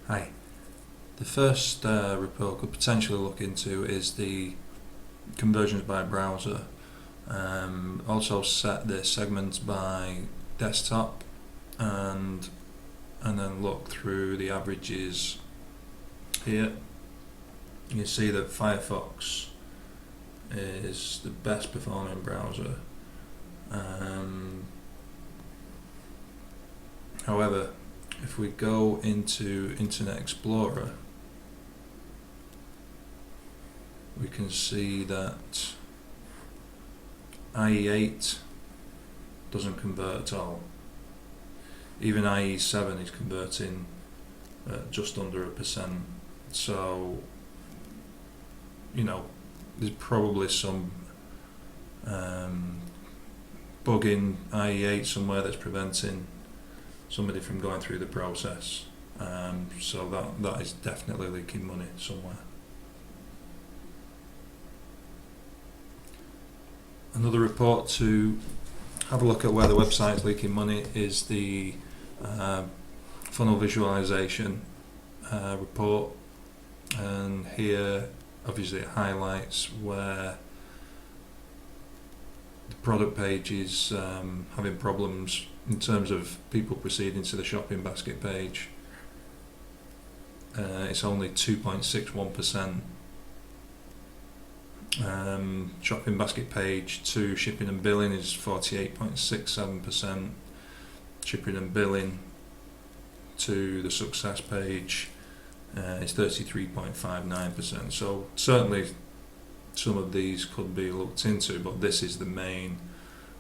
Hi. The first report could potentially look into is the conversions by browser. Also set the segments by desktop and then look through the averages here. You see that Firefox is the best performing browser. However, if we go into Internet Explorer, we can see that IE8 doesn't convert at all. Even IE7 is converting just under 1%. So, there's probably some bug in IE8 somewhere that's preventing somebody from going through the process. So that is definitely leaking money somewhere. Another report to have a look at where the website is leaking money is the funnel visualization report, and here obviously it highlights where the product page is having problems in terms of people proceeding to the shopping basket page. It's only 2.61%. Shopping basket page to shipping and billing is 48.67%. Shipping and billing to the success page is 33.59%. So certainly some of these could be looked into, but this is the main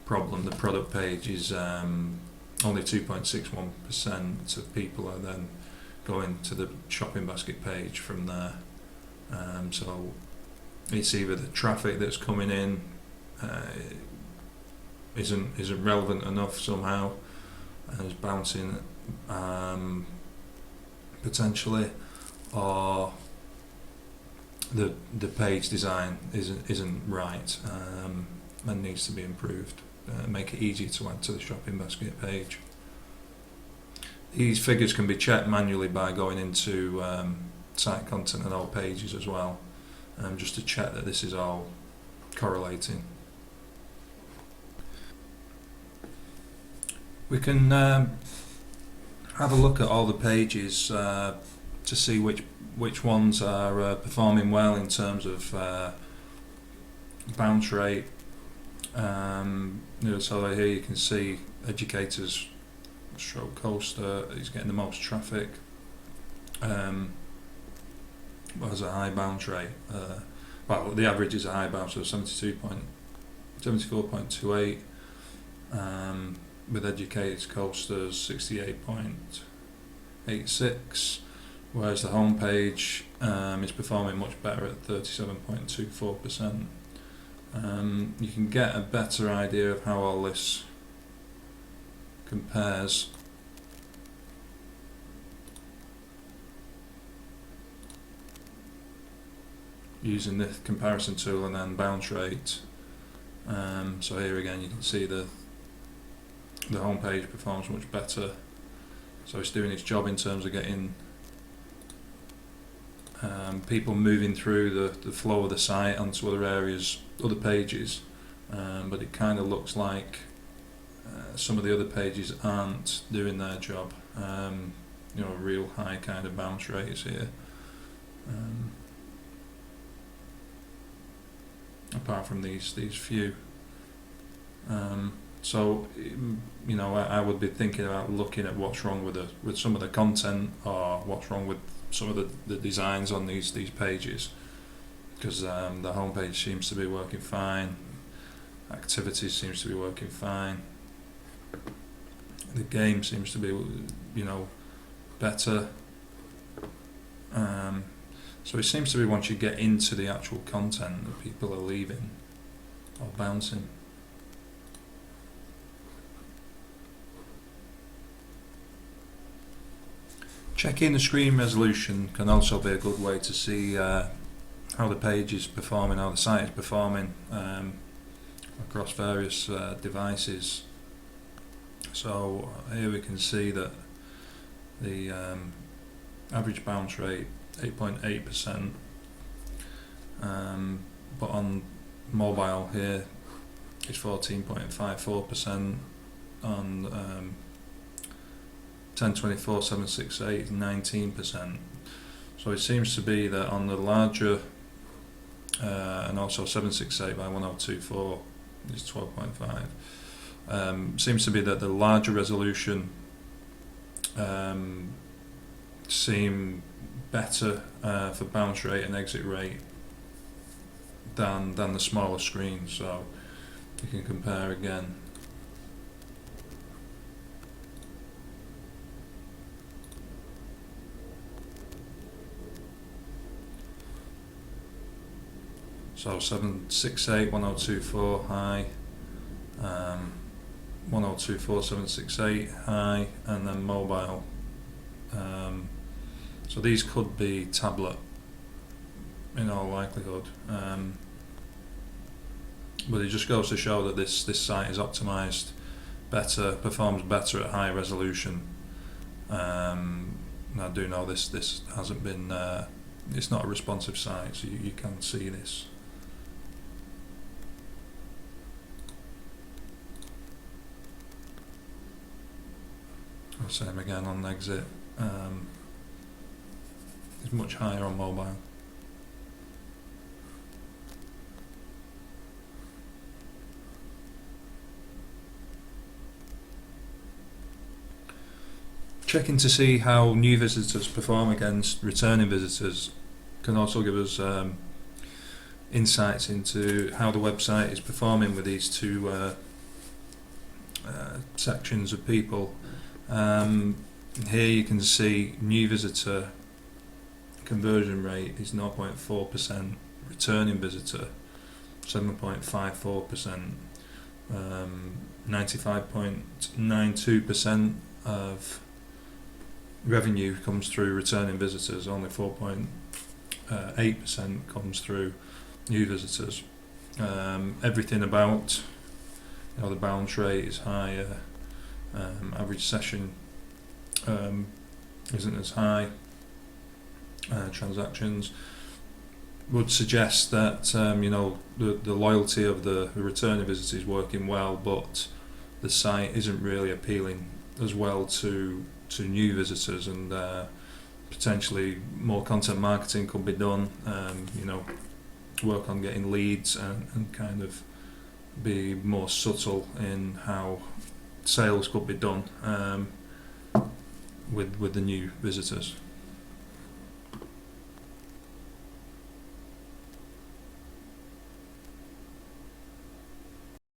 problem. The product page is only 2.61% of people are then going to the shopping basket page from there. So it's either the traffic that's coming in isn't relevant enough somehow and is bouncing potentially, or the page design isn't right and needs to be improved. Make it easier to add to the shopping basket page. These figures can be checked manually by going into site content and all pages as well, just to check that this is all correlating. We can have a look at all the pages to see which ones are performing well in terms of bounce rate. So here you can see educators stroke coaster is getting the most traffic. Has a high bounce rate. Well, the average is a high bounce of 74.28. With educators coasters 68.86, whereas the home page is performing much better at 37.24%. You can get a better idea of how all this compares using the comparison tool and then bounce rate. So here again you can see the home page performs much better, so it's doing its job in terms of getting people moving through the flow of the site onto other areas, other pages, but it kind of looks like some of the other pages aren't doing their job. Real high kind of bounce rates here, apart from these few. So I would be thinking about looking at what's wrong with some of the content, or what's wrong with some of the designs on these pages, because the homepage seems to be working fine, activities seems to be working fine, the game seems to be better. So it seems to be once you get into the actual content that people are leaving or bouncing. Checking the screen resolution can also be a good way to see how the page is performing, how the site is performing across various devices. So here we can see that the average bounce rate 8.8%, but on mobile here it's 14.54%, on 1024 768 is 19%. So it seems to be that on the larger and also 768 by 1024 is 12.5. Seems to be that the larger resolution seem better for bounce rate and exit rate than the smaller screens. So you can compare again. So 768 1024 high, 1024 768 high, and then mobile. So these could be tablet in all likelihood, but it just goes to show that this site is optimized better, performs better at high resolution. And I do know this hasn't been it's not a responsive site, so you can see this. Same again on exit. It's much higher on mobile. Checking to see how new visitors perform against returning visitors can also give us insights into how the website is performing with these two sections of people. Here you can see new visitor conversion rate is 0.4%, returning visitor 7.54%, 95.92% of revenue comes through returning visitors, only 4.8% comes through new visitors. Everything about, the bounce rate is higher, average session isn't as high, transactions would suggest that the loyalty of the returning visitors is working well, but the site isn't really appealing as well to new visitors, and potentially more content marketing could be done, work on getting leads and kind of be more subtle in how sales could be done with the new visitors.